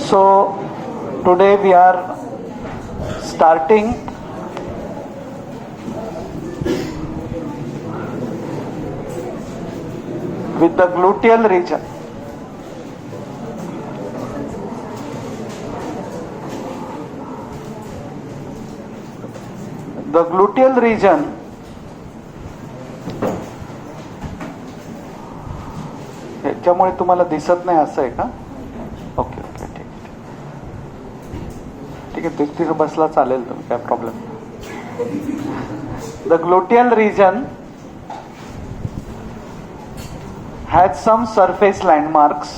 So today we are starting with the gluteal region. The gluteal region ह्याच्यामुळे तुम्हाला दिसत नाही असं आहे का? ओके ओके ठीक आहे ठीक आहे तिथं बसला चालेल तुम्ही काय problem. The ग्लुटियल region has some surface landmarks.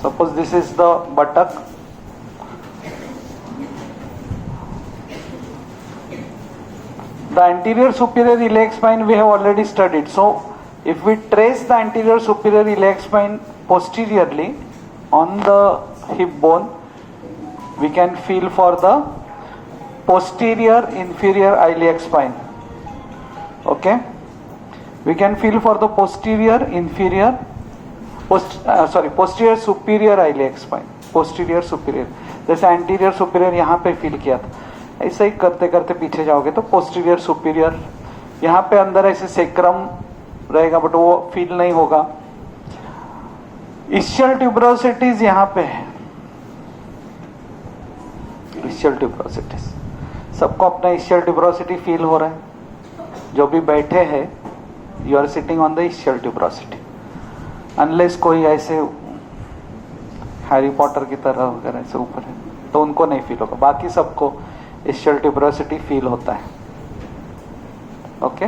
Suppose this is the buttock. The anterior superior iliac spine we have already studied. So if we trace the anterior superior iliac spine posteriorly on the hip bone, we can feel for the posterior inferior iliac spine. Okay, we can feel for the posterior inferior posterior superior iliac spine. posterior superior, जैसे anterior superior यहाँ पे feel किया था, ऐसे ही करते करते पीछे जाओगे तो posterior superior, यहाँ पे अंदर ऐसे सेक्रम रहेगा बट वो फील नहीं होगा. ischial tuberosities यहाँ पे है. ischial tuberosities सबको अपना ischial tuberosity फील हो रहा है. जो भी बैठे हैं you are sitting on the ischial tuberosity, unless कोई ऐसे हैरी पॉटर की तरह वगैरह ऐसे ऊपर है तो उनको नहीं फील होगा, बाकी सबको ischial tuberosity फील होता है. ओके,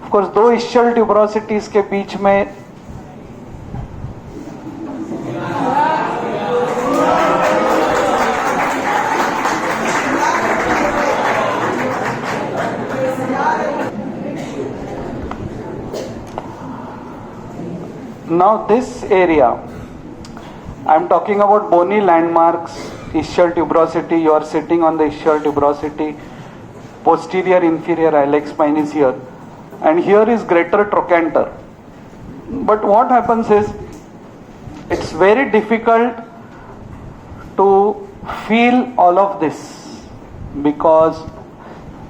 ऑफ कोर्स दो ischial tuberosities के बीच में now this area I am talking about bony landmarks, ischial tuberosity. You are sitting on the ischial tuberosity, posterior inferior iliac spine is here, and here is greater trochanter. But what happens is it's very difficult to feel all of this because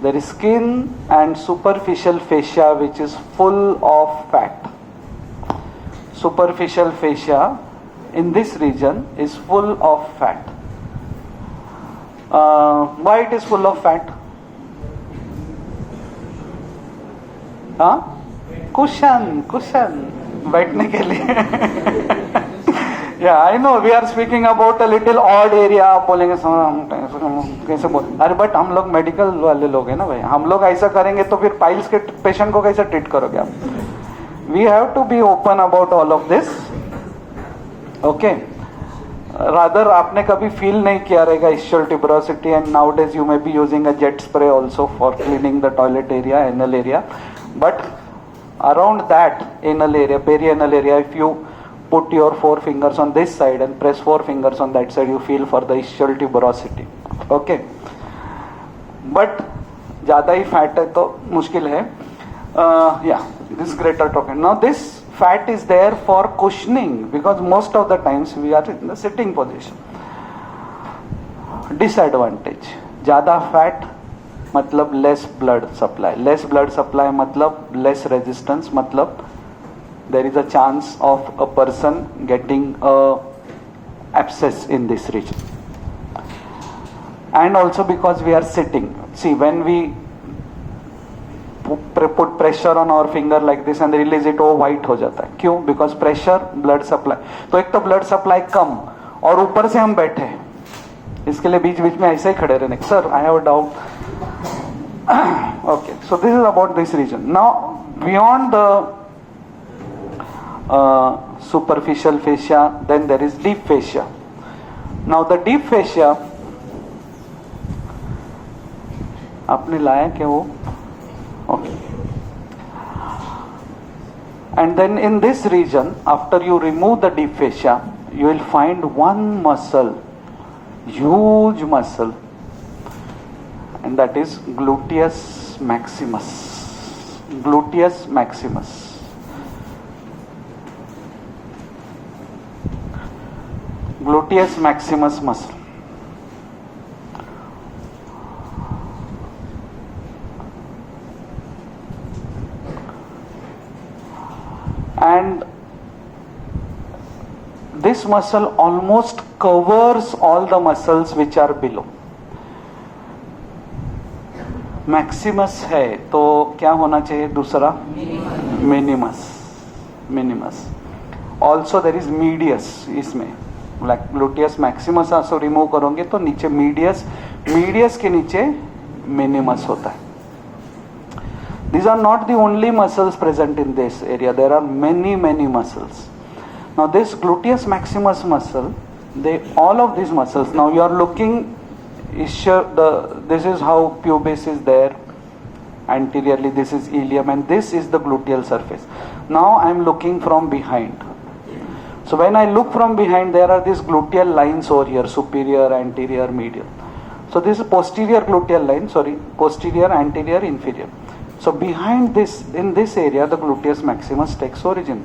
there is skin and superficial fascia which is full of fat. Superficial fascia in this region is full of fat. Why it is full of fat? Cushion बैठने के लिए. Yeah, I know we are speaking about a little odd area. आप बोलेंगे कैसे बोल, अरे but हम लोग मेडिकल वाले लोग हैं ना भाई, हम लोग ऐसा करेंगे तो फिर पाइल्स के पेशेंट को कैसे ट्रीट करोगे आप? We have to be open about all of this. Okay. Rather आपने कभी फील नहीं किया रहेगा ischial tuberosity, and nowadays you may be using a jet spray also for cleaning the toilet area, anal area. But around that anal area, perianal area, if you put your 4 fingers on this side and press 4 fingers on that side, you feel for the ischial tuberosity. Okay. But ज़्यादा ही fat है तो मुश्किल है. Yeah, this greater trochanter. Now this fat is there for cushioning because most of the times we are in the sitting position. Disadvantage, ज़्यादा fat मतलब less blood supply. Less blood supply मतलब less resistance, मतलब there is a chance of a person getting a abscess in this region. And also because we are sitting. See, when we put pressure on our finger like this and release it, वो white हो जाता है. क्यों? Because pressure, blood supply. तो एक तो blood supply कम और ऊपर से हम बैठे, इसके लिए बीच बीच में ऐसे ही खड़े रहने. Sir, I have a doubt. Okay, so this is about this region. Now beyond the superficial fascia, then there is deep fascia. Now the deep fascia, आपने लाया क्या वो? Okay. And then in this region, after you remove the deep fascia, you will find one muscle, huge muscle, and that is gluteus maximus. Gluteus maximus. gluteus maximus muscle. And this muscle almost covers all the muscles which are below. Maximus है तो क्या होना चाहिए दूसरा? Minimus. Also there is medius. इसमें gluteus Maximus आसो remove करोगे तो नीचे मीडियस के नीचे मिनिमस होता है. These are not the only muscles present in this area. There are many muscles. Now this gluteus maximus muscle, all of these muscles, now you are looking, this is how pubis is there, anteriorly this is ilium, and this is the gluteal surface. Now I am looking from behind. So when I look from behind, there are these gluteal lines over here, superior, anterior, medial. So this is posterior gluteal line, posterior, anterior, inferior. So behind this, in this area, the gluteus maximus takes origin.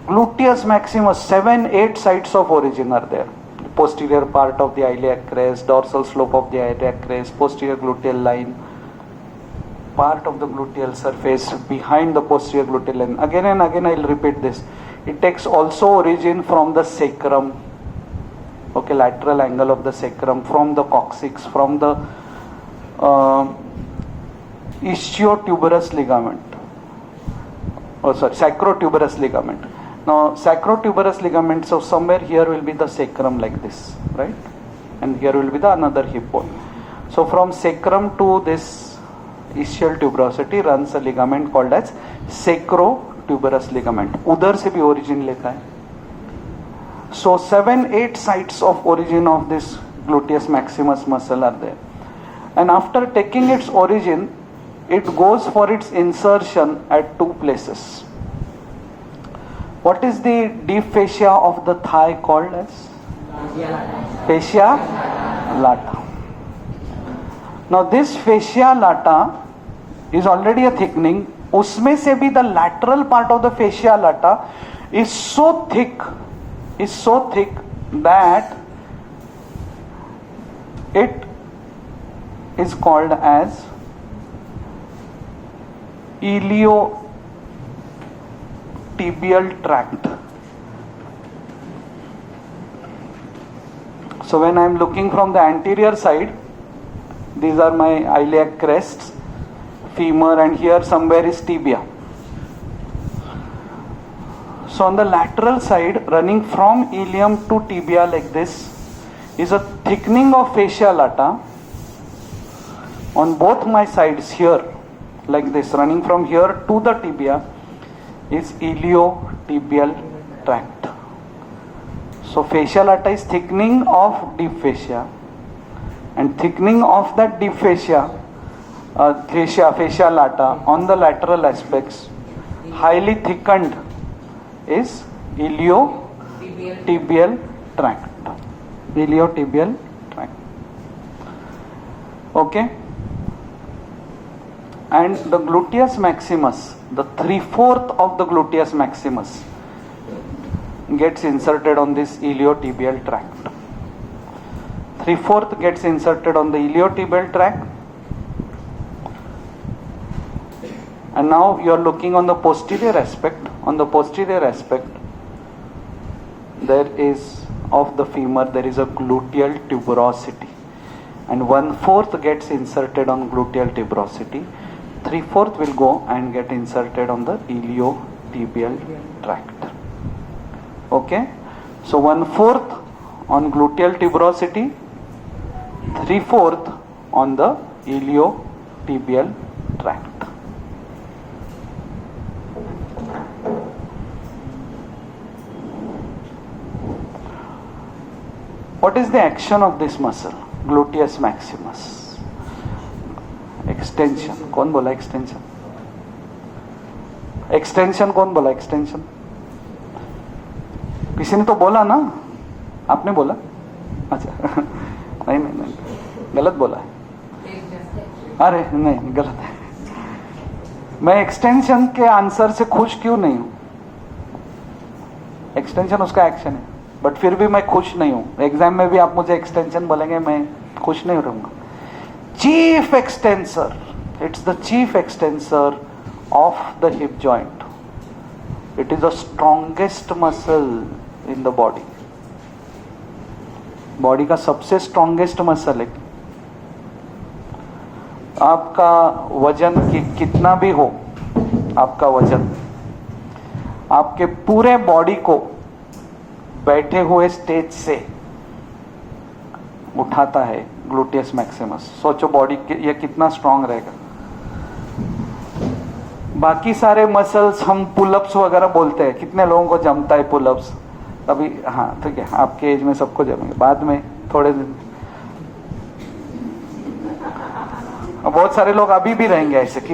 Gluteus maximus, 7-8 sites of origin are there. The posterior part of the iliac crest, dorsal slope of the iliac crest, posterior gluteal line, part of the gluteal surface, behind the posterior gluteal line. Again and again I will repeat this. It takes also origin from the sacrum, okay, lateral angle of the sacrum, from the coccyx, from the ischiotuberous ligament, sacrotuberous ligament. Now sacrotuberous ligament, so somewhere here will be the sacrum like this, right, and here will be the another hip bone. So from sacrum to this ischial tuberosity runs a ligament called as sacrotuberous ligament. उधर से भी origin लेता है. So 7-8 sites of origin of this gluteus maximus muscle are there, and after taking its origin, it goes for its insertion at two places. What is the deep fascia of the thigh called as? Fascia lata. Now this fascia lata is already a thickening. उसमें से भी the lateral part of the fascia lata is so thick that it is called as iliotibial tract. So when I am looking from the anterior side, these are my iliac crests, femur, and here somewhere is tibia. So on the lateral side, running from ilium to tibia like this, is a thickening of fascia lata on both my sides here, like this, running from here to the tibia is iliotibial tract. So fascia lata is thickening of deep fascia, and thickening of that deep fascia, fascia lata on the lateral aspects, highly thickened, is iliotibial tract. Iliotibial tract. Okay? And the gluteus maximus, the 3/4 of the gluteus maximus gets inserted on this iliotibial tract. 3/4 gets inserted on the iliotibial tract. And now you are looking on the posterior aspect. On the posterior aspect, there is of the femur, there is a gluteal tuberosity, and 1/4 gets inserted on gluteal tuberosity. 3/4 will go and get inserted on the iliotibial tract. Okay, so 1/4 on gluteal tuberosity, 3/4 on the iliotibial tract. What is the action of this muscle, gluteus maximus? Extension. कौन बोला extension? Extension कौन बोला extension? किसी ने तो बोला ना? आपने बोला? अच्छा नहीं गलत बोला है. अरे नहीं गलत है. मैं एक्सटेंशन के आंसर से खुश क्यों नहीं हूं? एक्सटेंशन उसका एक्शन है. बट फिर भी मैं खुश नहीं हूं. एग्जाम में भी आप मुझे एक्सटेंशन बोलेंगे, मैं खुश नहीं रहूंगा. Chief extensor, it's the chief extensor of the hip joint. It is the strongest muscle in the body. Body का सबसे स्ट्रॉन्गेस्ट मसल है. आपका वजन कितना भी हो, आपका वजन आपके पूरे बॉडी को बैठे हुए स्टेज से उठाता है ग्लूटियस मैक्सिमस. सोचो बॉडी ये कितना स्ट्रांग रहेगा. बाकी सारे मसल्स हम पुलअप्स वगैरह बोलते हैं, कितने लोगों को जमता है पुलअप्स अभी? हाँ ठीक है, आपके एज में सबको जमेंगे, बाद में थोड़े दिन. बहुत सारे लोग अभी भी रहेंगे ऐसे कि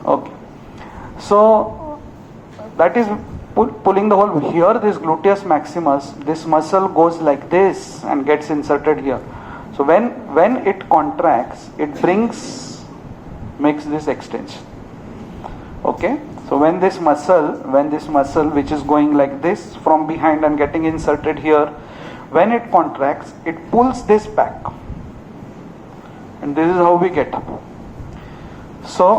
okay. So that is pulling the whole. Here this gluteus maximus, this muscle goes like this and gets inserted here. So when it contracts, it makes this extension. Okay, so when this muscle which is going like this from behind and getting inserted here, when it contracts, it pulls this back, and this is how we get up. So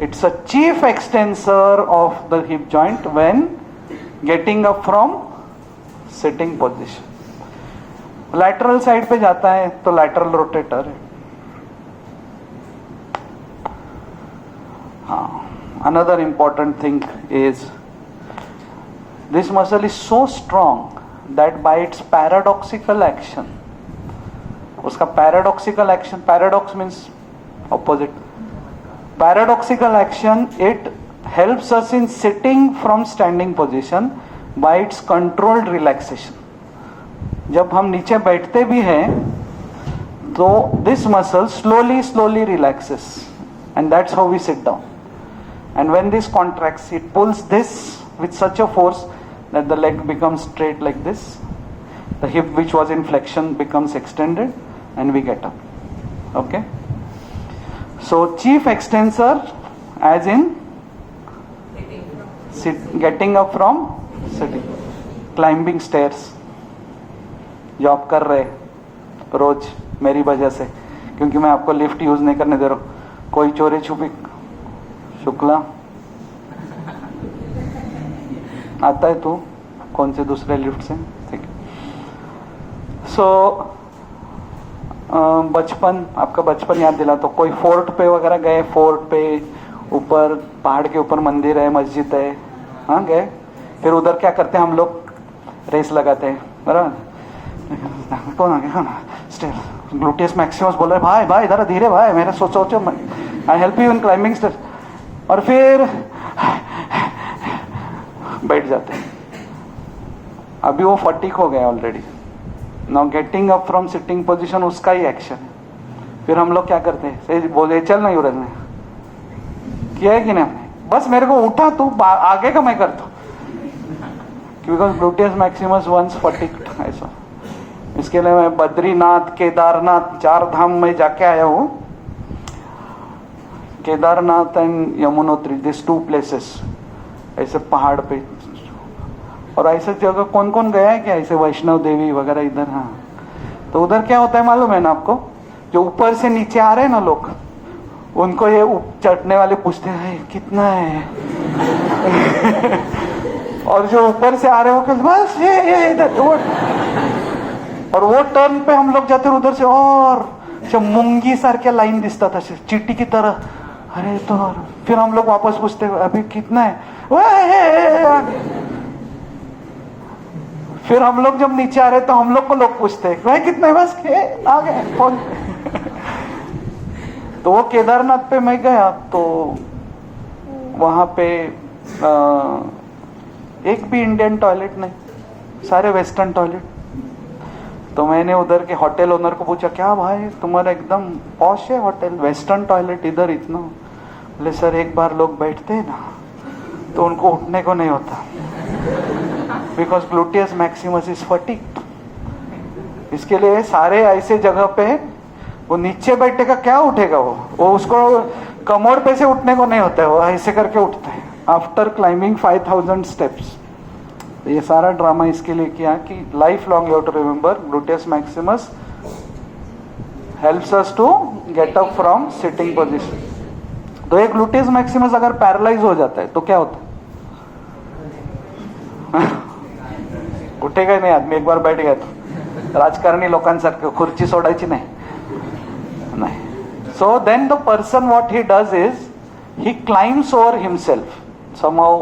it's a chief extensor of the hip joint when getting up from sitting position. lateral side पे जाता है तो lateral rotator है. हाँ, another important thing is this muscle is so strong that by its paradoxical action, उसका paradoxical action, paradox means opposite, paradoxical action, it helps us in sitting from standing position by its controlled relaxation. जब हम नीचे बैठते भी हैं तो this muscle slowly relaxes, and that's how we sit down. And when this contracts, it pulls this with such a force that the leg becomes straight like this. The hip which was in flexion becomes extended and we get up. Okay? So chief extensor as in getting up from sitting. Climbing stairs जो आप कर रहे रोज मेरी वजह से, क्योंकि मैं आपको लिफ्ट यूज नहीं करने दे रहा हूं. कोई चोरी छुपी शुक्ला आता है तू कौन से दूसरे लिफ्ट से? ठीक है. सो बचपन, आपका बचपन याद दिला तो कोई फोर्ट पे वगैरह गए? फोर्ट पे ऊपर पहाड़ के ऊपर मंदिर है, मस्जिद है, हाँ गए. फिर उधर क्या करते हैं हम लोग? रेस लगाते हैं, बराबर. कौन आ गया? स्टेयर. ग्लूटियस मैक्सिमस बोल रहे भाई भाई इधर धीरे भाई, मेरा सोचो I help you in climbing stair. और फिर बैठ जाते हैं. अभी वो फटीक हो गया already. Now getting up from sitting position उसका ही एक्शन है. फिर हम लोग क्या करते हैं? बोले चल ना युवराज ने किया है कि नहीं? बस मेरे को उठा तू, आगे का मैं करता हूं. Because gluteus maximus once fatigued. ऐसा इसके लिए मैं बद्रीनाथ, केदारनाथ, 4 धाम में जाके आया हूं. Kedarnath and Yamunotri, this 2 places, ऐसे पहाड़ पे. और ऐसे जगह कौन कौन गया है क्या? ऐसे वैष्णव देवी वगैरह इधर. हाँ, तो उधर क्या होता है मालूम है ना आपको? जो ऊपर से नीचे आ रहे हैं ना लोग, उनको ये चढ़ने वाले पूछते हैं कितना है और जो ऊपर से आ रहे हो बस ये इधर. और वो टर्न पे हम लोग जाते उधर से, और मुंगी सारख्या लाइन दिसतात असे चीटी की तरह. अरे तो फिर हम लोग वापस पूछते अभी कितना है? फिर हम लोग जब नीचे आ रहे तो हम लोग को लोग पूछते भाई कितना है? बस आ गए. तो वो केदारनाथ पे मैं गया तो वहां पे एक भी इंडियन टॉयलेट नहीं, सारे वेस्टर्न टॉयलेट. तो मैंने उधर के होटल ओनर को पूछा क्या भाई तुम्हारा एकदम पॉश है होटल, वेस्टर्न टॉयलेट इधर इतना? बोले सर एक बार लोग बैठते हैं ना तो उनको उठने को नहीं होता, बिकॉज ग्लूटियस मैक्सिमस इज फटीक्ड. इसके लिए सारे ऐसे जगह पे वो नीचे बैठेगा, क्या उठेगा? वो उसको कमर पे से उठने को नहीं होता है, वो ऐसे करके उठता है. आफ्टर क्लाइंबिंग 5000 स्टेप्स तो ये सारा ड्रामा इसके लिए किया कि life long you have to remember gluteus maximus helps us to get up from sitting position. तो एक ग्लूटियस मैक्सिमस अगर पैरालाइज हो जाता है तो क्या होता है? उठेगा ही नाही आदमी, एक बार बैठ गया तो. राजकारणी लोकांसारखं खुर्ची सोडायची नाही. So then the person, what he does is he climbs over himself somehow.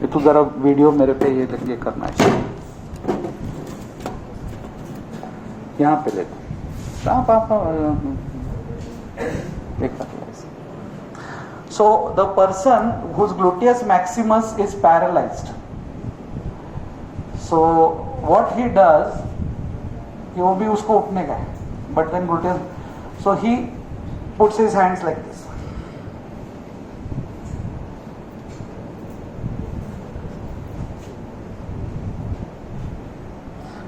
ये तो जरा वीडियो मेरे पे ये करना है, यहाँ पे ले So the person whose gluteus maximus is paralyzed, so what he does, कि वो भी उसको उठने का है, but then gluteus, so he puts his hands like this.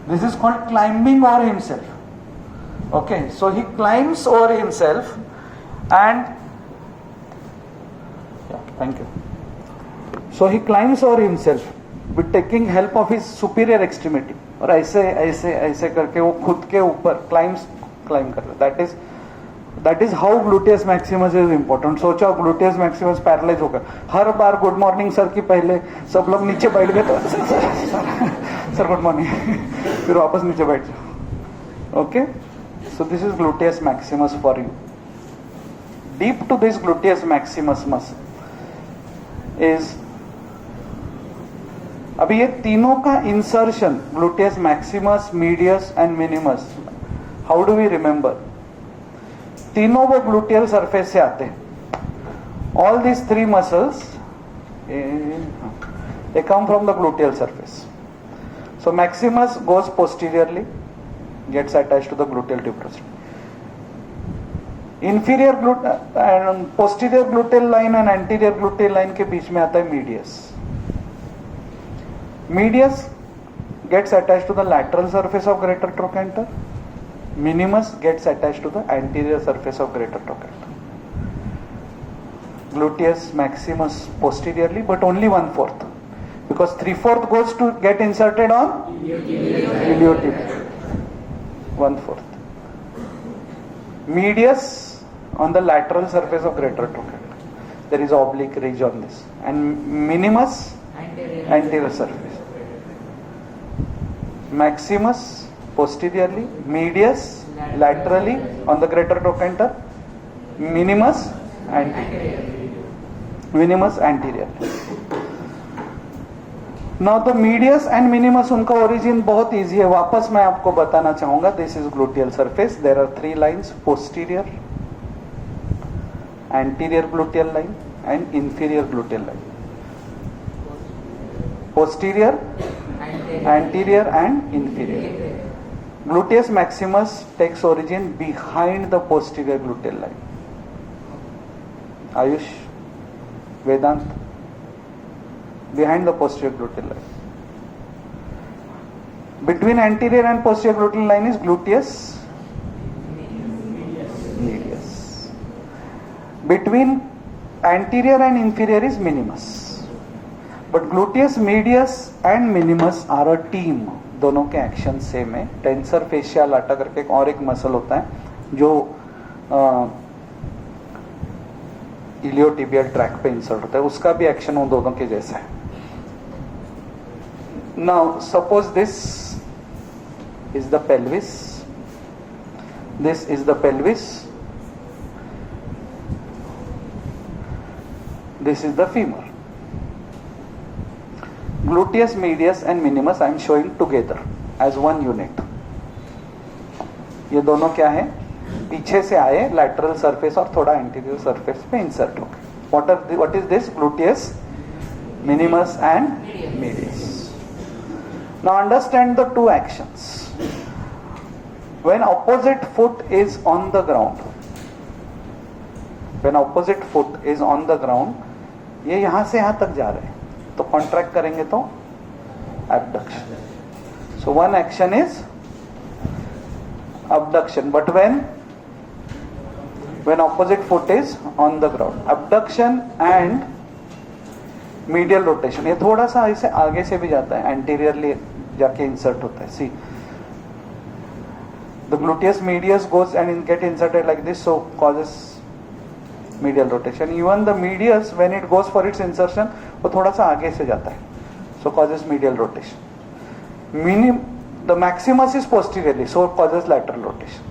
This is called climbing over himself. Okay, so he climbs over himself and thank you. So he climbs over himself with taking help of his superior extremity. और ऐसे ऐसे ऐसे करके वो खुद के ऊपर climb कर रहा है. That is how gluteus Maximus is important. सोचो ग्लूटियस मैक्सिमस पैरालाइज होकर हर बार गुड मॉर्निंग सर की पहले सब लोग नीचे बैठ गए तो सर गुड मॉर्निंग, फिर वापस नीचे बैठ जाओ. Okay, so this is gluteus maximus for you. Deep to this gluteus maximus muscle is, अभी ये तीनों का insertion gluteus maximus, medius and minimus, how do we remember? तीनों वो ग्लूटियल सरफेस से आते हैं. All these three muscles they come from the gluteal surface. So maximus goes posteriorly, gets attached to the gluteal tuberous. Inferior posterior gluteal line and anterior gluteal line के बीच में आता है medius. Medius gets attached to the lateral surface of greater trochanter. Minimus gets attached to the anterior surface of greater trochanter. Gluteus maximus posteriorly, but only 1/4, because 3/4 goes to get inserted on iliotibial. 1/4. Medius on the lateral surface of greater trochanter. There is oblique ridge on this, and minimus anterior surface. Maximus posteriorly, medius laterally on the greater trochanter, minimus anterior. Now the medius and minimus, उनका origin बहुत easy है, वापस मैं आपको बताना चाहूंगा. This is gluteal surface. There are three lines: posterior, anterior gluteal line and inferior gluteal line. Posterior, anterior and inferior. Gluteus maximus takes origin behind the posterior gluteal line. Ayush, Vedant, behind the posterior gluteal line. Between anterior and posterior gluteal line is gluteus medius. Between anterior and inferior is minimus. But gluteus medius and minimus are a team. दोनों के action same है. Tensor fascia लाटा करके और एक muscle होता है जो iliotibial track पे इंसर्ट होता है, उसका भी एक्शन उन दोनों के जैसा है. Now suppose this is the pelvis, this is the pelvis, this is the femur. Gluteus medius and minimus I am showing together as one unit. ये दोनों क्या है? पीछे से आए lateral surface और थोड़ा anterior surface पे insert हो गए. What is this? Gluteus minimus and medius. Now understand the two actions. When opposite foot is on the ground, when opposite foot is on the ground, ये यहां से यहां तक जा रहे हैं, तो कॉन्ट्रैक्ट करेंगे तो abduction. So one action is abduction, but when opposite foot is on the ground, abduction and medial rotation, ये थोड़ा सा ऐसे आगे से भी जाता है, एंटीरियरली जाके इंसर्ट होता है. See the gluteus medius goes and get inserted like this, so causes medial rotation. Even the medius when it goes for its insertion वो थोड़ा सा आगे से जाता है, so causes medial rotation. The maximus is posteriorly, so causes lateral rotation.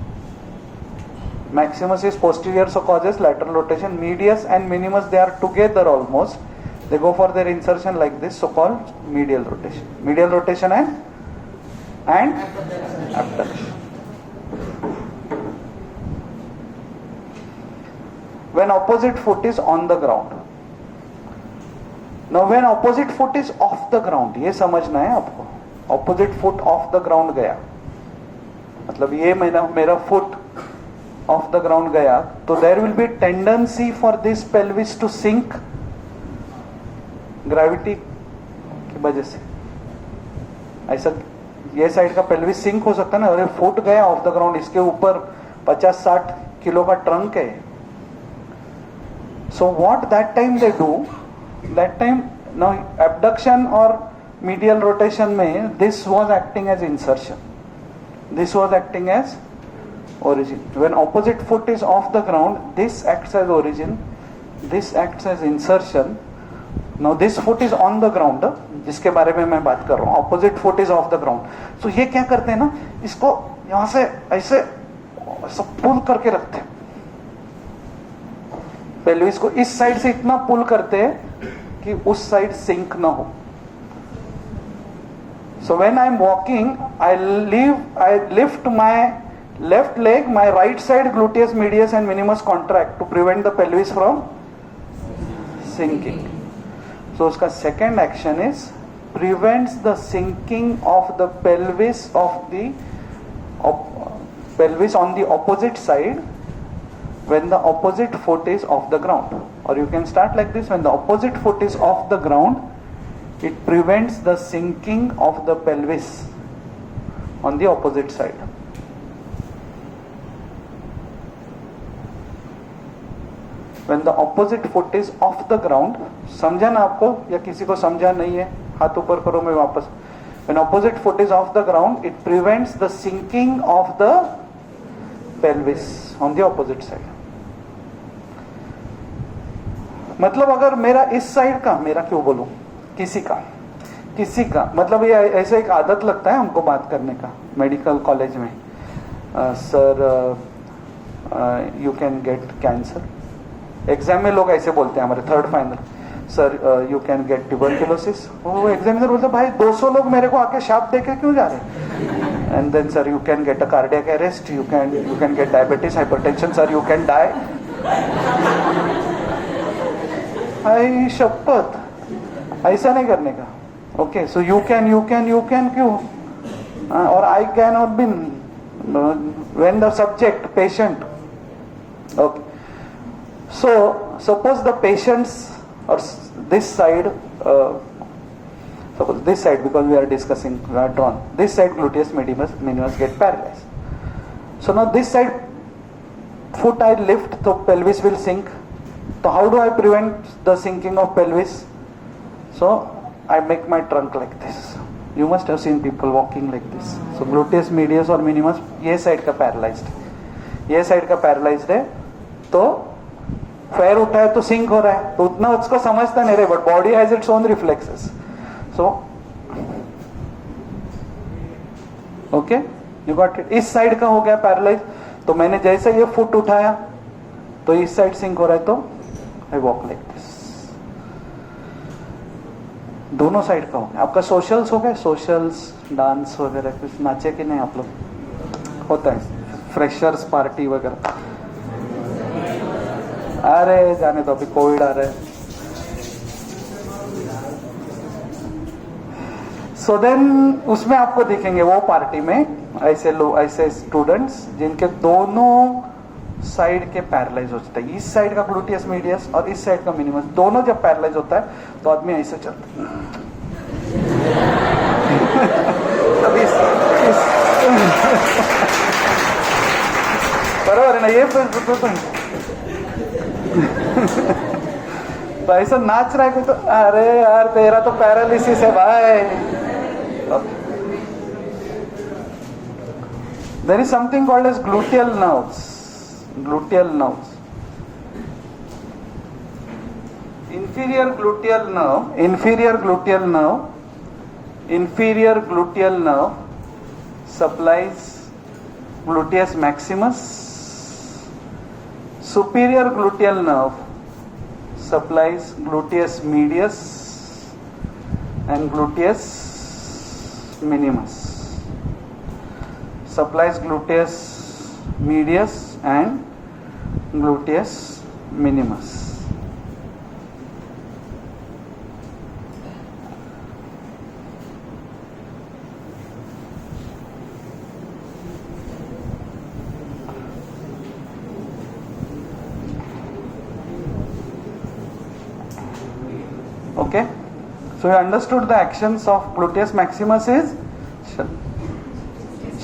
Maximus is posterior, so causes lateral rotation. Medius and minimus, they are together almost, they go for their insertion like this, so called medial rotation. Medial rotation and abduction. When opposite foot is on the ground. Now when opposite foot is off the ground, ये समझना है आपको. Opposite foot off the ground गया, मतलब ये मेरा foot off the ground गया, तो there will be tendency for this pelvis to sink, gravity की वजह से. ऐसा ये साइड का pelvis sink हो सकता है ना. अरे foot गया off the ground, इसके ऊपर 50-60 किलो का ट्रंक है. So what that time they do, that time now abduction or medial rotation में this was acting as insertion, this was acting as origin. When opposite foot is off the ground, this acts as origin, this acts as insertion. Now this foot is on the ground, जिसके बारे में मैं बात कर रहा हूँ, opposite foot is off the ground. So ये क्या करते हैं ना, इसको यहाँ से ऐसे सब पुल करके रखते हैं, पेल्विस को इस साइड से इतना पुल करते हैं कि उस साइड सिंक ना हो. So when I am walking, I lift my left leg, my right side gluteus medius and minimus contract to prevent the pelvis from sinking. So उसका second action is prevents the sinking of the pelvis on the opposite side when the opposite foot is off the ground. Or you can start like this: when the opposite foot is off the ground, it prevents the sinking of the pelvis on the opposite side. When the opposite foot is off the ground, समझा ना आपको, या किसी को समझा नहीं है, हाथ ऊपर करो, मैं वापस. When opposite foot is off the ground, it prevents the sinking of the pelvis on the opposite side. मतलब अगर मेरा इस साइड का, मेरा क्यों बोलूं, किसी का मतलब ये ऐसा एक आदत लगता है हमको बात करने का मेडिकल कॉलेज में. Sir you can gate cancer. Exam में लोग ऐसे बोलते हैं हमारे third final, sir you can gate tuberculosis. वो एग्जामिनर बोलते भाई 200 लोग मेरे को आके शाप देके क्यों जा रहे हैं. And then sir you can get a cardiac arrest, you can get diabetes, hypertension, sir you can die. आई शपथ, ऐसा नहीं करने का. ओके, सो यू कैन क्यों, और I can not been when the subject patient. Okay, so suppose the patients or this side, suppose this side, because we are discussing, we are drawn this side, gluteus minimus get paralyzed. So now this side foot I lift, so pelvis will sink. So how do I prevent the sinking of pelvis? So I make my trunk like this. You must have seen people walking like this. So gluteus medius or minimus ये side का paralyzed, ये side का paralyzed है, तो पैर उठाए तो sink हो रहा है, तो उतना उसको समझता नहीं रहे, but body has its own reflexes. So okay, you got it. इस साइड का हो गया पैरालाइज, तो मैंने जैसे ये फुट उठाया तो इस साइड सिंक हो रहा है, तो आई वॉक लाइक दिस. दोनों साइड का हो गया. आपका सोशल्स हो गए, सोशल्स डांस वगैरह कुछ नाचे कि नहीं आप लोग? होता है, फ्रेशर्स पार्टी वगैरह. अरे जाने तो, अभी कोविड आ रहा है. सो देन उसमें आपको दिखेंगे वो पार्टी में ऐसे लोग, ऐसे स्टूडेंट्स जिनके दोनों साइड के पैरालाइज होते हैं. इस साइड का ग्लूटियस मीडियस और इस साइड का मिनिमस, दोनों जब पैरालाइज होता है तो आदमी ऐसे चलता है. बराबर है ना ये? तो ऐसा नाच रहा है तो अरे यार तेरा तो पैरालिसिस है भाई. There is something called as gluteal nerves. Gluteal nerves. Inferior gluteal nerve supplies gluteus maximus. Superior gluteal nerve supplies gluteus medius and gluteus minimus. Supplies gluteus medius and gluteus minimus. Okay, so you understood the actions of gluteus maximus is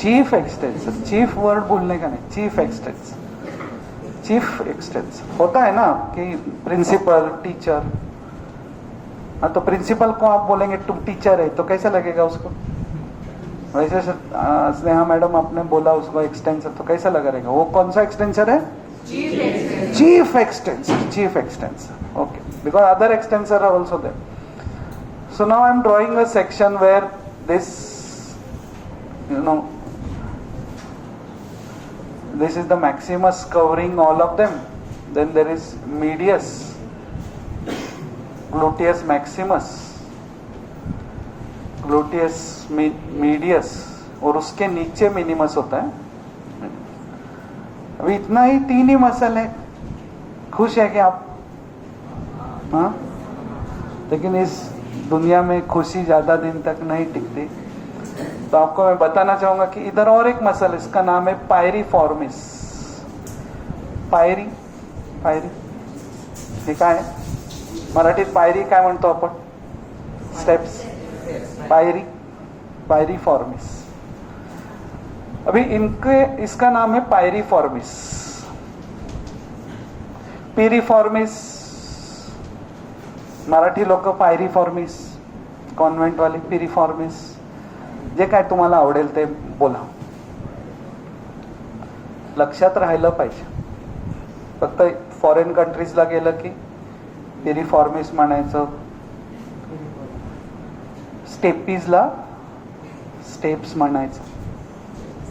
chief extensor. Chief word बोलने का नहीं, chief extensor होता है ना कि principal teacher. हाँ, तो principal को आप बोलेंगे तुम टीचर है तो कैसा लगेगा उसको? वैसे स्नेहा मैडम आपने बोला उसको एक्सटेंसर तो कैसा लगा रहेगा? वो कौन सा एक्सटेंसर है? Chief extensor. Okay, because other extensor are also there. So now I am drawing a section where this, this is the maximus covering all of them. Then there is medius, gluteus maximus, gluteus medius, और उसके नीचे minimus होता है. अभी इतना ही 3 ही muscle है. खुश है कि आप? हाँ, लेकिन इस दुनिया में खुशी ज्यादा दिन तक नहीं टिकती. तो आपको मैं बताना चाहूंगा कि इधर और एक मसल, इसका नाम है पायरीफॉर्मिस. पायरी हे काय आहे? मराठीत पायरी काय म्हणतो आपण? स्टेप्स. पायरीफॉर्मिस. अभी इसका नाम है पायरीफॉर्मिस. पिरिफॉर्मिस, मराठी लोक पायरीफॉर्मिस, कॉन्व्हेंट वाली पिरिफॉर्मिस, जे काय तुम्हाला आवडेल ते बोला. लक्षात राहिलं पाहिजे. फक्त फॉरेन कंट्रीजला गेलं की पिरिफॉर्मिस म्हणायचं, स्टेपीजला स्टेप्स म्हणायचं.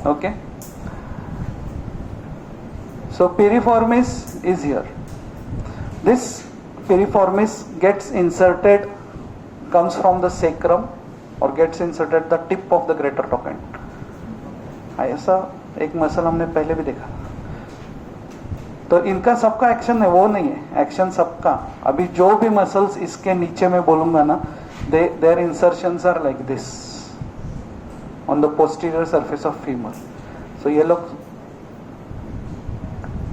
Okay, so piriformis is here. This piriformis gets inserted, comes from the sacrum or gets inserted the tip of the greater trochanter. ऐसा एक मसल हमने पहले भी देखा. तो इनका सबका एक्शन है वो नहीं है, एक्शन सबका. अभी जो भी मसल्स इसके नीचे में बोलूंगा ना, their insertions are like this on the posterior surface of femur. So ये लोग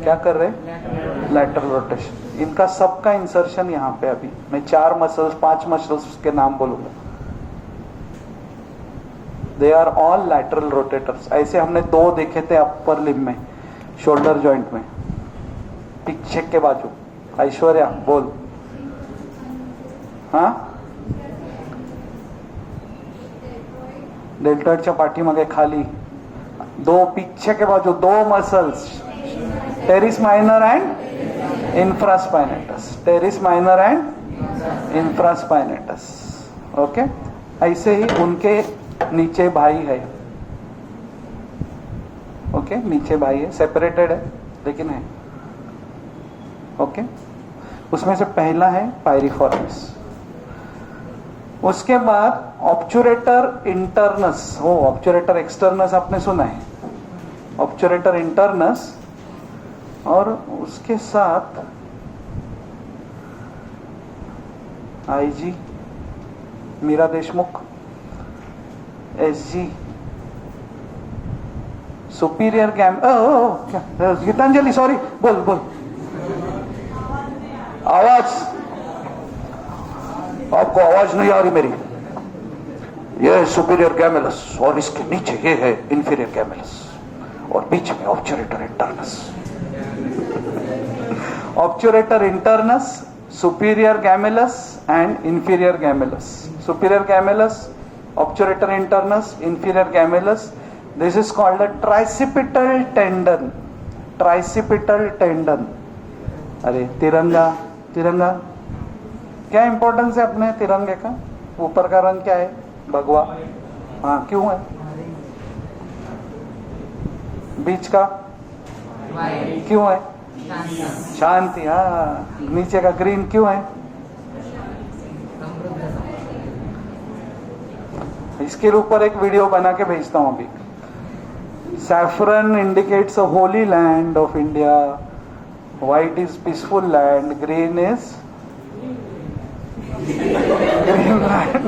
क्या कर रहे हैं? lateral rotation. इनका सबका इंसर्शन यहाँ पे. अभी मैं 4 मसल्स 5 मसल्स के नाम बोलूंगा. They are all lateral rotators. ऐसे हमने 2 देखे थे अपर लिम्ब में, शोल्डर जॉइंट में, पीछे के बाजू. ऐश्वर्या बोल. हाँ, डेल्टॉइडच्या पाठीमागे खाली 2 पीछे के बाजू 2 muscles, teres minor and infraspinatus. Teres minor and infraspinatus. Okay, ऐसे ही उनके नीचे भाई है. ओके, नीचे भाई है, सेपरेटेड है लेकिन है. ओके, उसमें से पहला है पायरीफॉर्मिस. उसके बाद ऑब्चुरेटर इंटरनस. हो, ऑब्चुरेटर एक्सटर्नस आपने सुना है, ऑब्चुरेटर इंटरनस. और उसके साथ IG Meera Deshmukh, SG superior गैम. गीतांजलि, सॉरी, बोल. आवाज, आपको आवाज नहीं आ रही मेरी. यह है सुपीरियर गैमेलस और इसके नीचे ये है इंफीरियर गैमेलस और बीच में obturator internus. Obturator internus, superior gemellus and inferior gemellus. Superior gemellus, obturator internus, inferior gemellus. This is called a tricipital tendon. Tricipital tendon. अरे तिरंगा, तिरंगा क्या इंपॉर्टेंस है अपने तिरंगे का? ऊपर का रंग क्या है? भगवा. हाँ, क्यों है? बीच का क्यों है? शांति. हाँ, नीचे का ग्रीन क्यों है? इसके ऊपर एक वीडियो बना के भेजता हूं अभी. Saffron indicates a holy land of India. White is peaceful land. Green is green land.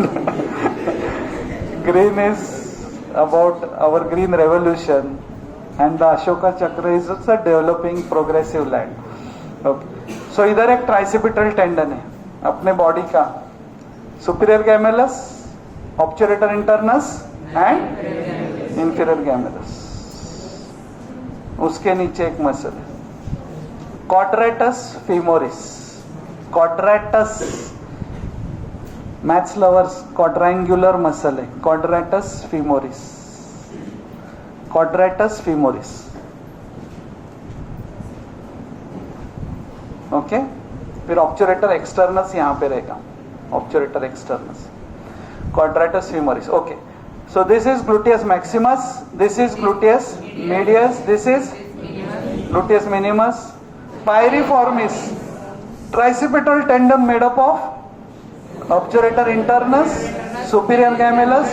Green is about our green revolution, and the Ashoka Chakra is also a developing progressive land. Okay. So इधर एक ट्राइसिपिटल tendon है अपने body का. Superior gemellus, obturator internus and inferior gemellus. उसके नीचे एक muscle है quadratus femoris. quadratus, maths lovers, quadrangular muscle है quadratus femoris. quadratus femoris. Okay. फिर obturator externus यहां पे रहेगा. obturator externus, quadratus femoris. Okay. So this is gluteus maximus, this is gluteus medius, this is gluteus minimus. Piriformis, tricipital tendon made up of obturator internus, superior gemellus,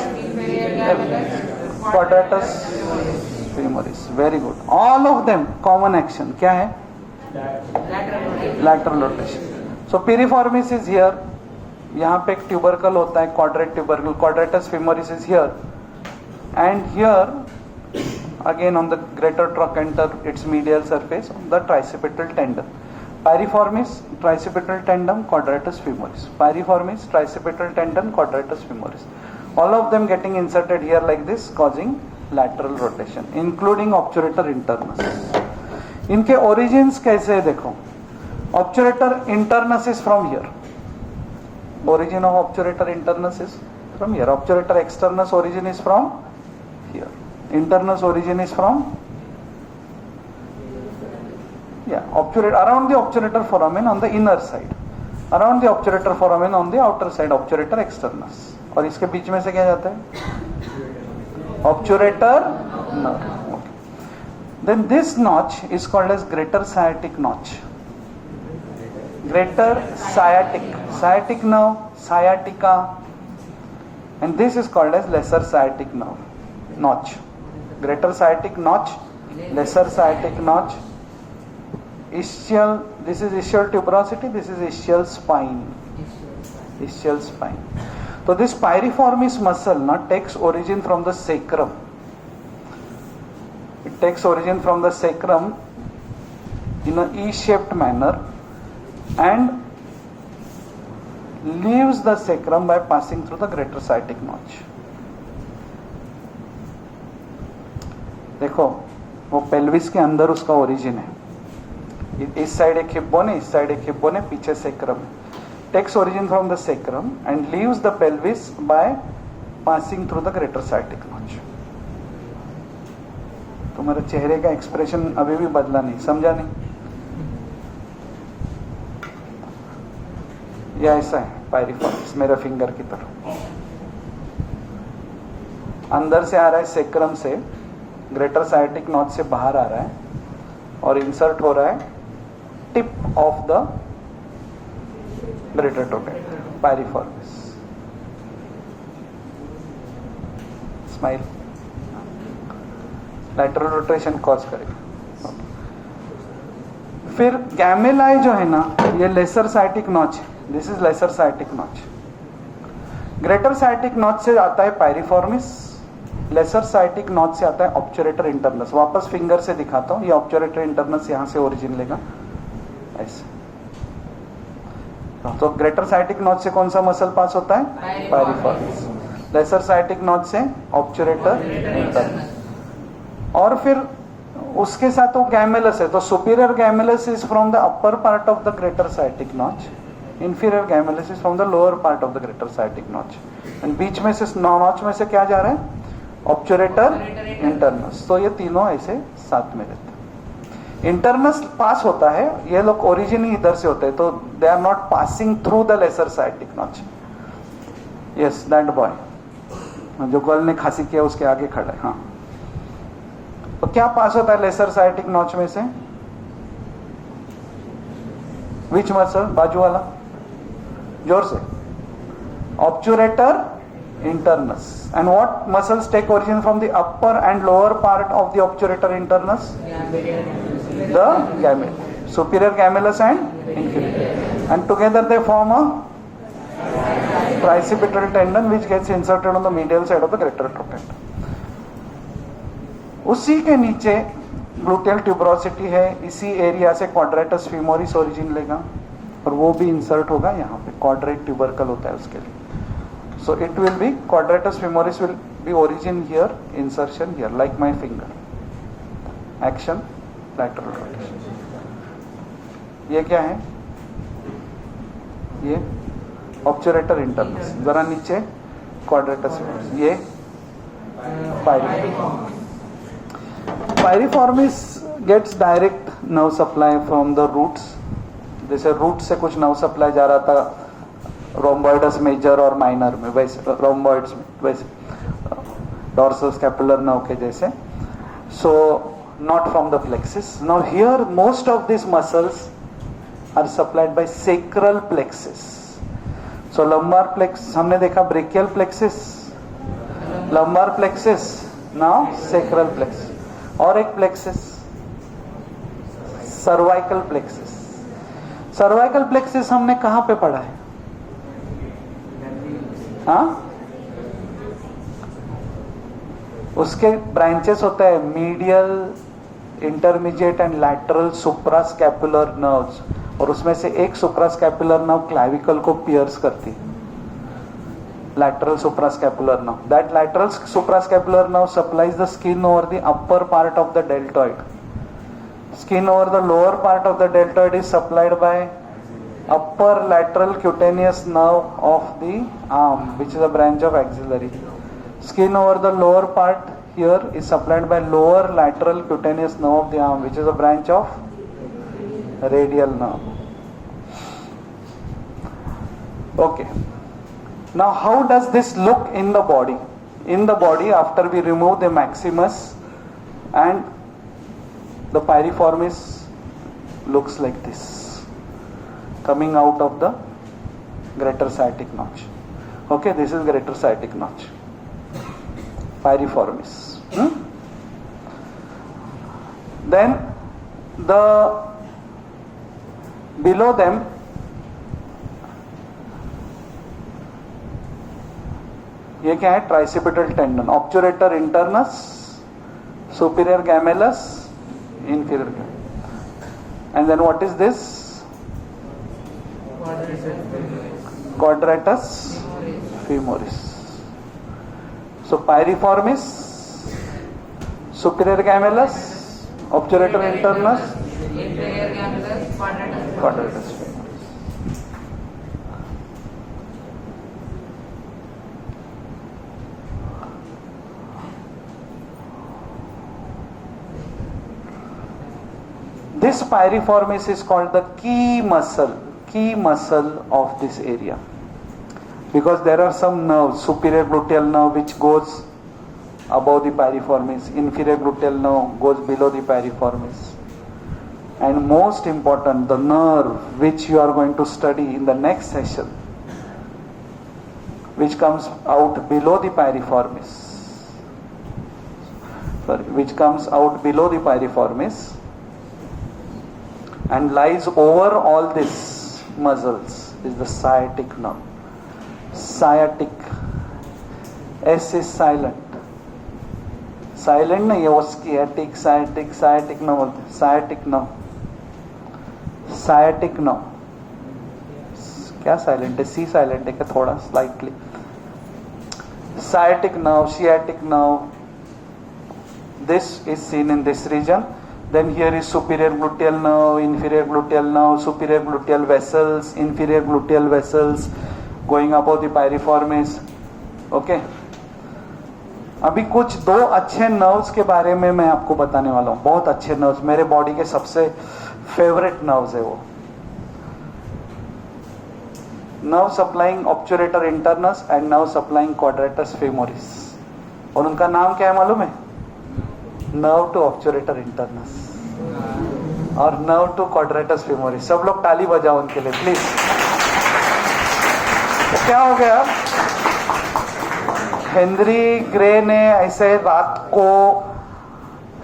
quadratus femoris. Very good. All of them common action. क्या है? Lateral rotation. So piriformis is here. यहाँ पे एक tubercle होता है, quadrate tubercle. Quadratus femoris is here, and here again on the greater trochanter it's medial surface of the tricipital tendon. Piriformis, tricipital tendon, quadratus femoris. Piriformis, tricipital tendon, quadratus femoris. All of them getting inserted here like this, causing lateral rotation, including obturator internus. इनके origins कैसे है देखो. Obturator internus is from here. Origin of obturator internus is from here. Obturator externus origin is from here. Internus origin is from obturator, around the obturator foramen on the inner side, around the obturator foramen on the outer side, obturator externus. और इसके बीच में से क्या जाता है? Obturator nerve. Okay. Then this notch is called as greater sciatic notch. Greater sciatic, sciatic nerve, sciatica, and this is called as lesser sciatic nerve notch. Greater sciatic notch, lesser sciatic notch. Ischial, this is ischial tuberosity, this is ischial spine. Ischial spine. So this piriformis muscle takes origin from the sacrum. It takes origin from the sacrum in a E-shaped manner and leaves the sacrum by passing through the greater sciatic notch. देखो वो pelvis के अंदर उसका origin है. इस side एक hip bone है, इस साइड एक हिप बोन है, पीछे सेक्रम है. Takes origin from the sacrum and leaves the pelvis by passing through the greater sciatic notch. तुम्हारे चेहरे का एक्सप्रेशन अभी भी बदला नहीं, समझा नहीं? ये ऐसा है पायरिफॉर्मिस, मेरे फिंगर की तरह. अंदर से आ रहा है सेक्रम से, ग्रेटर साइटिक नॉच से बाहर आ रहा है और इंसर्ट हो रहा है tip of the greater trochanter. Piriformis. Smile. Lateral rotation cause करेगा. फिर गैमेलाई जो है ना, ये लेसर साइटिक नॉच है. This is lesser sciatic notch. Greater sciatic notch से आता है पायरिफॉर्मिस, लेसर साइटिक नॉच से आता है ऑब्चुरेटर इंटरनस. वापस फिंगर से दिखाता हूं, ये ऑब्चुरेटर इंटरनस यहां से ओरिजिन लेगा ऐसे. तो ग्रेटर साइटिक नॉच से कौन सा मसल पास होता है? पायरिफॉर्मिस. लेसर साइटिक नॉच से ऑब्चुरेटर इंटरनस. और फिर उसके साथ वो गैमेलस है, तो superior gemellus is from the upper part of the greater sciatic notch inferior gemellus is from the lower part of the greater sciatic notch, and बीच में से नॉच में से क्या जा रहा है, ऑब्चुरेटर इंटरनस. तो ये तीनों ऐसे साथ में रहते हैं. इंटरनस पास होता है, ये लोग ओरिजिन ही इधर से होते हैं, तो they are not passing through the lesser sciatic notch. Yes, that boy जो गर्ल ने खांसी किया उसके आगे खड़ा है. हाँ, तो क्या पास होता है लेसर साइटिक नॉच में से, विच मसल, बाजू वाला, जोर से, ऑब्चुरेटर internus. And what muscles take origin from the upper and lower part of the obturator internus? The gamellus, superior gemellus and inferior, and together they form a tricipital tendon which gets inserted on the medial side of the greater trochanter. उसी के नीचे gluteal tuberosity है, इसी area से quadratus femoris origin लेगा और वो भी इंसर्ट होगा यहाँ पे, quadrate tubercle होता है उसके लिए. So it will be quadratus femoris will be origin here, insertion here, like my finger. Action, lateral rotation. ये क्या है, ये obturator internus. जरा नीचे quadratus femoris. ये pyriformis. Pyriformis gets direct nerve supply from the roots. जैसे root से कुछ nerve supply जा रहा था रोम्बॉइडस मेजर और माइनर में, वैसे रोम्बॉइड्स में, वैसे डॉर्सल स्कैपुलर नर्व के जैसे. So not from the plexus. Now here most of this muscles are supplied by sacral plexus. So lumbar plexus हमने देखा, brachial plexus, lumbar plexus, now sacral plexus. और एक plexus, cervical plexus. Cervical plexus हमने कहां पे पढ़ा है, हाँ, उसके ब्रांचेस होता है medial, intermediate and lateral suprascapular nerves, और उसमें से एक सुप्रास्कैपुलर नर्व क्लैविकल को पियर्स करती है, lateral suprascapular nerve. That lateral suprascapular nerve supplies the skin over the upper part of the deltoid. Skin over the lower part of the deltoid is supplied by upper lateral cutaneous nerve of the arm, which is a branch of axillary. Skin over the lower part here is supplied by lower lateral cutaneous nerve of the arm, which is a branch of radial nerve. Okay. Now how does this look in the body? In the body, after we remove the maximus and the pyriformis looks like this, coming out of the greater sciatic notch. Okay, this is greater sciatic notch, pyriformis. Then the below them ये क्या है, tricipital tendon, obturator internus, superior gemellus, inferior gemellus. And then what is this, quadratus femoris. So piriformis, superior gemellus, obturator internus, quadratus. This pyriformis is called the key muscle of this area, because there are some nerves, superior gluteal nerve which goes above the pyriformis, inferior gluteal nerve goes below the pyriformis, and most important, the nerve which you are going to study in the next session, which comes out below the pyriformis, and lies over all these muscles is the sciatic nerve. Sciatic, S is silent. Silent नहीं है वो, sciatic, sciatic nerve बोलते हैं. Sciatic nerve, sciatic nerve. क्या silent है, C silent है क्या थोड़ा slightly. Sciatic nerve, sciatic nerve. This is seen in this region. Then here is superior gluteal nerve, inferior gluteal nerve, superior gluteal vessels, inferior gluteal vessels going above the piriformis. Okay. अभी कुछ दो अच्छे nerves के बारे में मैं आपको बताने वाला हूँ. बहुत अच्छे नर्व्स, मेरे बॉडी के सबसे फेवरेट नर्व्स है वो. Nerve supplying obturator internus and nerve supplying quadratus femoris. और उनका नाम क्या है मालूम है? नर्व टू ऑब्चुरेटर इंटरनस और नर्व टू क्वाड्रेटस फेमोरिस. सब लोग ताली बजाओ उनके लिए प्लीज. तो क्या हो गया, हेनरी ग्रे ने ऐसे रात को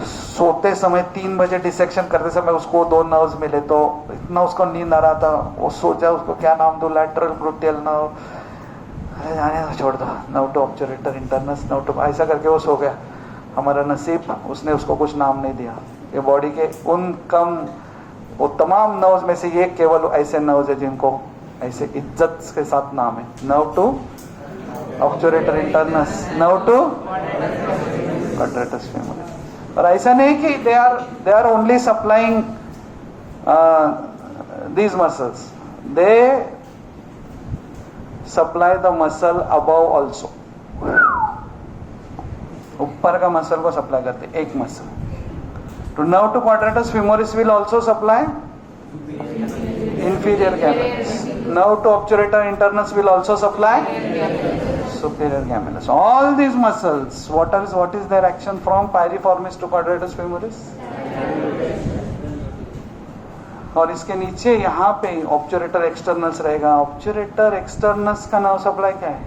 सोते समय 3 बजे डिसेक्शन करते समय उसको 2 नर्व्स मिले, तो इतना उसको नींद आ रहा था, वो सोचा उसको क्या नाम दो, लैटरल ग्लूटियल नर्व, अरे जाने दो, छोड़ दो, nerve to obturator internus, nerve to, ऐसा करके वो सो गया. हमारा नसीब, उसने उसको कुछ नाम नहीं दिया. ये बॉडी के उन कम वो तमाम नर्व्स में से ये केवल ऐसे नर्व्स है जिनको ऐसे इज्जत के साथ नाम है, nerve to obturator internus, nerve to quadratus femoris. और ऐसा नहीं कि they are only supplying these muscles, they supply the muscle above also. ऊपर का मसल को सप्लाई करते एक muscle. To nerve to quadratus femoris will also supply inferior gemellus. Nerve to obturator internus will also supply superior gemellus. All these muscles, what is their action from piriformis to quadratus femoris? और इसके नीचे यहाँ पे ऑब्चुरेटर एक्सटर्नस रहेगा. ऑब्चुरेटर एक्सटर्नस का nerve supply क्या है?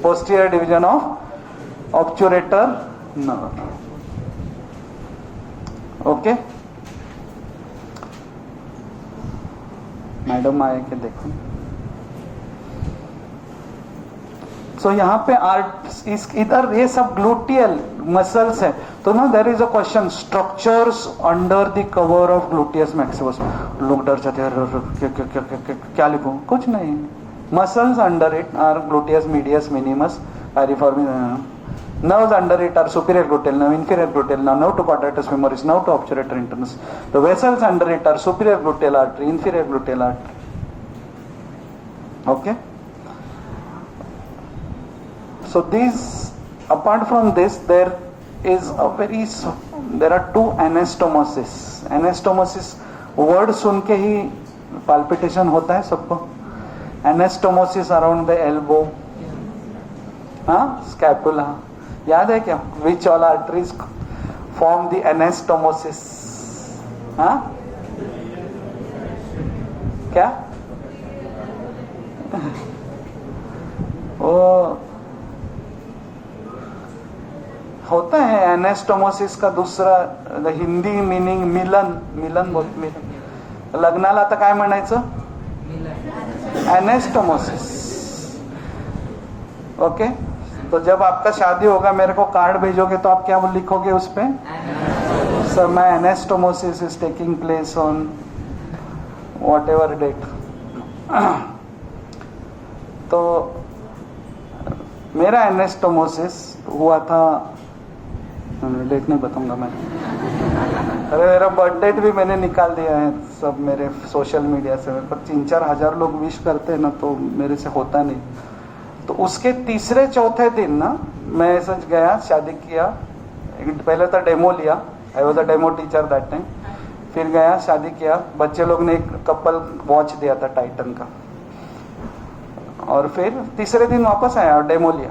Posterior division of obturator nerve. Okay, madam आए के देखो. सो यहाँ पे इधर ये सब ग्लूटियल मसल्स है. तो ना there is a question, structures under the cover of gluteus maximus. लोग डर जाते हैं, क्या लिखूं? कुछ नहीं. Muscles under it are gluteus medius minimus piriformis. Nerves under it are superior gluteal nerve, inferior gluteal nerve, nerve to quadratus femoris, nerve to obturator internus. The vessels under it are superior gluteal artery, inferior gluteal artery. Okay. So these, apart from this, there are 2 anastomosis. Anastomosis word सुन के ही palpitation होता है सबको. Anastomosis around the elbow, scapula. याद है क्या? Which all arteries form the anastomosis? क्या? वो होता है एनास्टोमोसिस का दूसरा हिंदी मीनिंग मिलन बोलतो. मिलन लग्नाला आता काय म्हणायचं? एनास्टोमोसिस. ओके. तो जब आपका शादी होगा, मेरे को कार्ड भेजोगे तो आप क्या लिखोगे उस पे? Sir, my anastomosis is taking place on whatever date. तो मेरा एनास्टोमोसिस हुआ था, डेट नहीं बताऊंगा मैं. अरे मेरा बर्थ डेट भी मैंने निकाल दिया है सब मेरे सोशल मीडिया से. पर 3-4 हजार लोग विश करते हैं ना, तो मेरे से होता नहीं. तो उसके तीसरे चौथे दिन ना मैं ऐसा गया, शादी किया. पहले तो डेमो लिया, I was a demo teacher that time. फिर गया, शादी किया. बच्चे लोग ने एक कपल वॉच दिया था टाइटन का. और फिर तीसरे दिन वापस आया और डेमो लिया.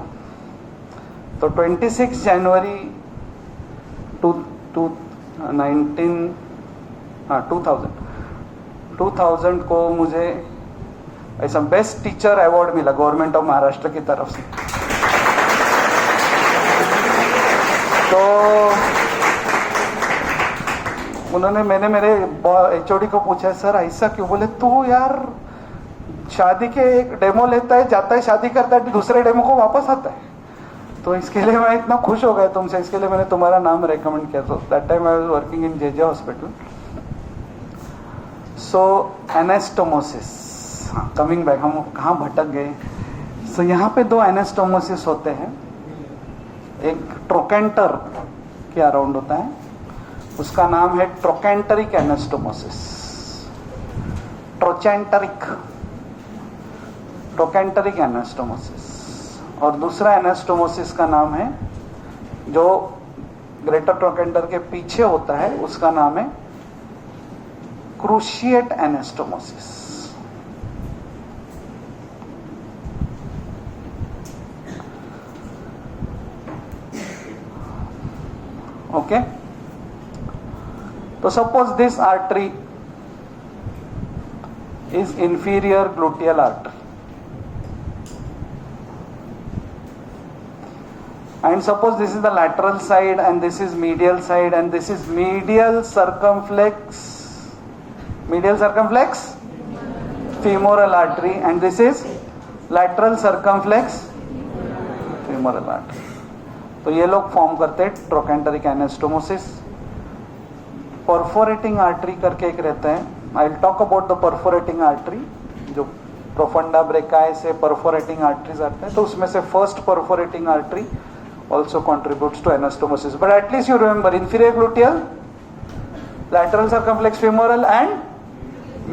तो 26 जनवरी 2000 को मुझे ऐसा बेस्ट टीचर अवार्ड मिला गवर्नमेंट ऑफ महाराष्ट्र की तरफ से. तो मैंने मेरे एचओडी को पूछा, सर ऐसा क्यों? बोले, तो यार शादी के एक डेमो लेता है, जाता है, शादी करता है, दूसरे डेमो को वापस आता है. तो इसके लिए मैं इतना खुश हो गया तुमसे, इसके लिए मैंने तुम्हारा नाम रेकमेंड किया. तो that time I was working in JJ hospital. So anastomosis, coming back, हम कहाँ भटक गए. सो यहाँ पे दो एनास्टोमोसिस होते हैं, एक ट्रोकेंटर के अराउंड होता है, उसका नाम है ट्रोकेंटरिक एनास्टोमोसिस, ट्रोकेंटरिक एनास्टोमोसिस, और दूसरा एनास्टोमोसिस का नाम है जो ग्रेटर ट्रोकेंटर के पीछे होता है, उसका नाम है क्रूशिएट एनास्टोमोसिस। ओके, तो suppose this artery is inferior gluteal artery and suppose this is the lateral side and this is medial side and this is medial circumflex femoral artery and this is lateral circumflex femoral artery. तो ये लोग form करते हैं ट्रोकेंटरिक anastomosis. Perforating artery करके एक रहता है, I will talk about the perforating artery, जो प्रोफंडा ब्रेकाई से परफोरेटिंग आर्टरीज आते हैं, तो उसमें से first perforating artery also contributes to anastomosis, but at least you remember inferior gluteal, lateral circumflex femoral and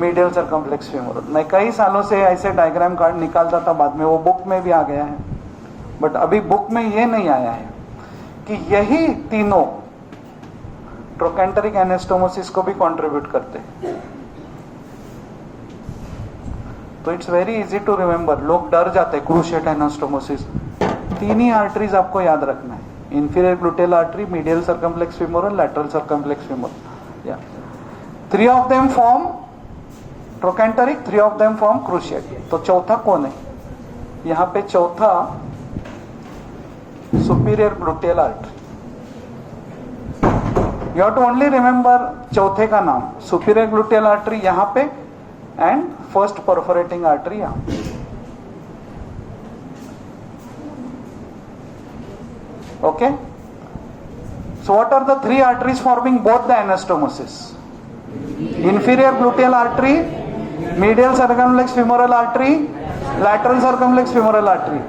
medial circumflex femoral. मैं कई सालों से ऐसे डायग्राम कार्ड निकालता था, बाद में वो बुक में भी आ गया है, बट अभी बुक में ये नहीं आया है कि यही तीनों ट्रोकेंटरिक एनास्टोमोसिस को भी कंट्रीब्यूट करते हैं। तो it's very easy to remember, लोग डर जाते हैं क्रूशिएट एनास्टोमोसिस। तीन ही आर्टरीज आपको याद रखना है, inferior gluteal artery, medial circumflex femoral, lateral circumflex femoral. या 3 of them form trochanteric, 3 of them form cruciate. तो चौथा कौन है यहाँ पे? चौथा superior gluteal artery. You have to only remember चौथे का नाम, सुपीरियर ग्लूटेल आर्टरी यहाँ पे एंड फर्स्ट परफोरेटिंग आर्टरी यहाँ पे। Okay, so what are the 3 arteries forming both the anastomosis? Inferior gluteal artery, medial circumflex femoral artery, lateral circumflex femoral artery.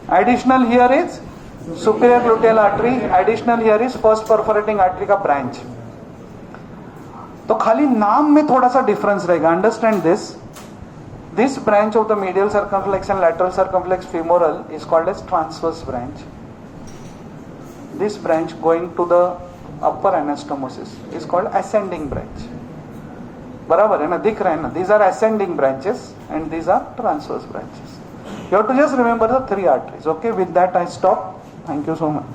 Additional here is superior gluteal artery, additional here is first perforating artery का branch. तो खाली नाम में थोड़ा सा difference रहेगा, understand this. This branch of the medial circumflex and lateral circumflex femoral is called as transverse branch. This branch going to the upper anastomosis is called ascending branch. बराबर है ना, दिख रहा है ना? These are ascending branches and these are transverse branches. You have to just remember the 3 arteries. Okay, with that I stop. Thank you so much.